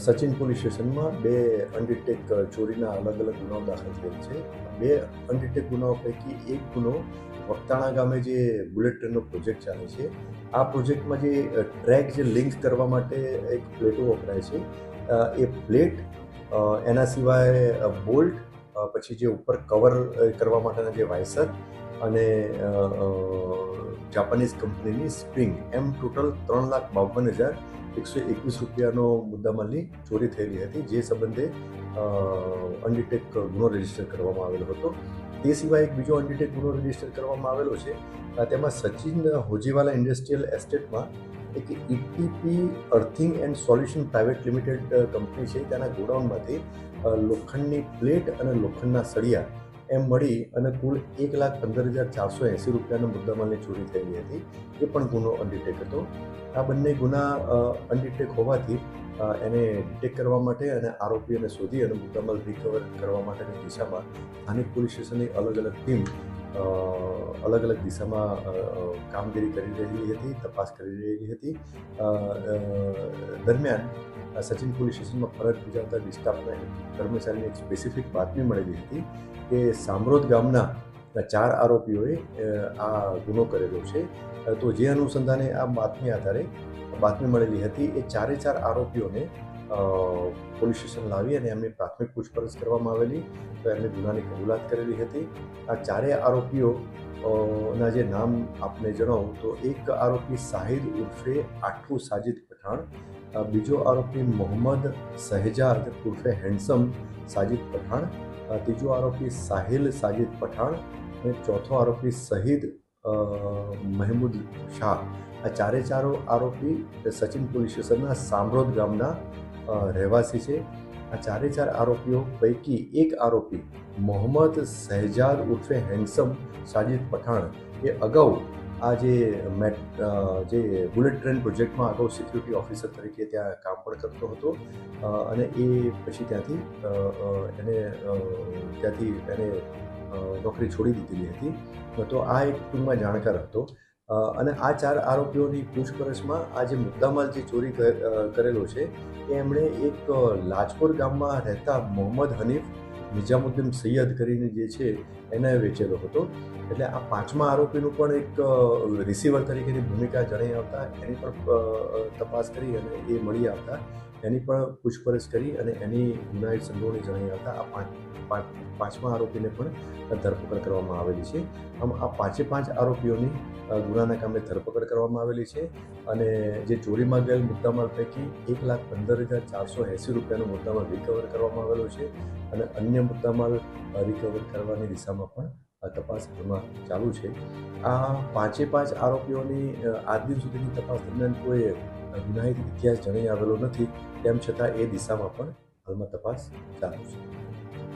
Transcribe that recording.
Sachin police સ્ટેશનમાં બે અનડિટેક ચોરીના અલગ અલગ ગુનાઓ દાખલ થયેલ છે. બે અનડિટેક ગુનાઓ પૈકી એક ગુનો વક્તાણા ગામે જે બુલેટ ટ્રેનનો પ્રોજેક્ટ ચાલે છે, આ પ્રોજેક્ટમાં જે ટ્રેક જે લિંક કરવા માટે એક પ્લેટો વપરાય છે, એ પ્લેટ, એના સિવાય બોલ્ટ, પછી જે ઉપર કવર કરવા માટેના જે વાયસર અને જાપાનીઝ કંપનીની સ્પ્રિંગ, એમ ટોટલ 3,52,121 રૂપિયાનો મુદ્દામાલની ચોરી થયેલી હતી, જે સંબંધે અનડિટેક ગુનો રજીસ્ટર કરવામાં આવેલો હતો. તે સિવાય એક બીજો અનડિટેક ગુનો રજીસ્ટર કરવામાં આવેલો છે. તેમાં સચિન હોજીવાલા ઇન્ડસ્ટ્રીયલ એસ્ટેટમાં એક ETP earthing and solution private limited company છે, તેના ગોડાઉનમાંથી લોખંડની પ્લેટ અને લોખંડના સળિયા એમ મળી અને કુલ 1,15,480 રૂપિયાના મુદ્દામાલની ચોરી થયેલી હતી. એ પણ ગુનો અનડિટેક હતો. આ બંને ગુના અનડિટેક હોવાથી એને ડિટેક્ટ કરવા માટે અને આરોપીઓને શોધી અને મુદ્દામાલ રિકવર કરવા માટેની દિશામાં સ્થાનિક પોલીસ સ્ટેશનની અલગ અલગ ટીમ અલગ અલગ દિશામાં કામગીરી કરી રહેલી હતી, તપાસ કરી રહેલી હતી. દરમિયાન સચિન પોલીસ સ્ટેશનમાં ફરજ બજાવતા ડિસ્ટાફના કર્મચારીને એક સ્પેસિફિક બાતમી મળેલી હતી કે સામરોદ ગામના 4 આરોપીઓએ આ ગુનો કરેલો છે. તો જે અનુસંધાને આ બાતમી મળેલી હતી, એ 4 આરોપીઓને પોલીસ સ્ટેશન લાવી અને એમની પ્રાથમિક પૂછપરછ કરવામાં આવેલી, તો એમને ગુનાની કબૂલાત કરેલી હતી. આ 4 આરોપીઓ ના જે નામ આપને જણાવું તો એક આરોપી સાહિદ ઉર્ફે આઠુ સાજિદ પઠાણ, બીજો આરોપી મોહમ્મદ શહેજાદ ઉર્ફે હેન્ડસમ સાજિદ પઠાણ, ત્રીજો આરોપી સાહિલ સાજિદ પઠાણ અને ચોથો આરોપી શહીદ મહેમૂદ શાહ. આ 4 આરોપી સચિન પોલીસ સ્ટેશનના સામરોદ ગામના રહેવાસી છે. આ 4 આરોપીઓ પૈકી એક આરોપી મોહમ્મદ શહેજાદ ઉર્ફે હેન્ડસમ સાજિદ પઠાણ એ અગાઉ આ જે બુલેટ ટ્રેન પ્રોજેક્ટમાં અગાઉ સિક્યુરિટી ઓફિસર તરીકે ત્યાં કામ પણ કરતો હતો અને એ પછી ત્યાંથી એને નોકરી છોડી દીધેલી હતી. તો આ એક ટૂંકમાં જાણકાર હતો. અને આ 4 આરોપીઓની પૂછપરછમાં આ જે મુદ્દામાલ જે ચોરી કરેલો છે, એ એમણે એક લાજપુર ગામમાં રહેતા મોહમ્મદ હનીફ નિઝામુદ્દીન સૈયદ કરીને જે છે એને વેચેલો હતો. એટલે આ 5મા આરોપીનું પણ એક રિસીવર તરીકેની ભૂમિકા જણાઈ આવતા એની પણ તપાસ કરી અને એ મળી આવતા એની પણ પૂછપરછ કરી અને એની ગુનાહિત સંડોવણી જણાઈ આવતા આ 5મા આરોપીને પણ ધરપકડ કરવામાં આવેલી છે. આમ આ 5 આરોપીઓની ગુનાના કામે ધરપકડ કરવામાં આવેલી છે અને જે ચોરીમાં ગયેલ મુદ્દામાલ પૈકી 1,15,480 રૂપિયાનો મુદ્દામાલ રિકવર કરવામાં આવેલો છે અને અન્ય મુદ્દામાલ રિકવર કરવાની દિશામાં પણ તપાસ હાલમાં ચાલુ છે. આ 5 આરોપીઓની આજ દિન સુધીની તપાસ દરમિયાન કોઈ ગુનાહિત ઇતિહાસ જણાઈ આવેલો નથી. તેમ છતાં એ દિશામાં પણ હાલમાં તપાસ ચાલુ છે.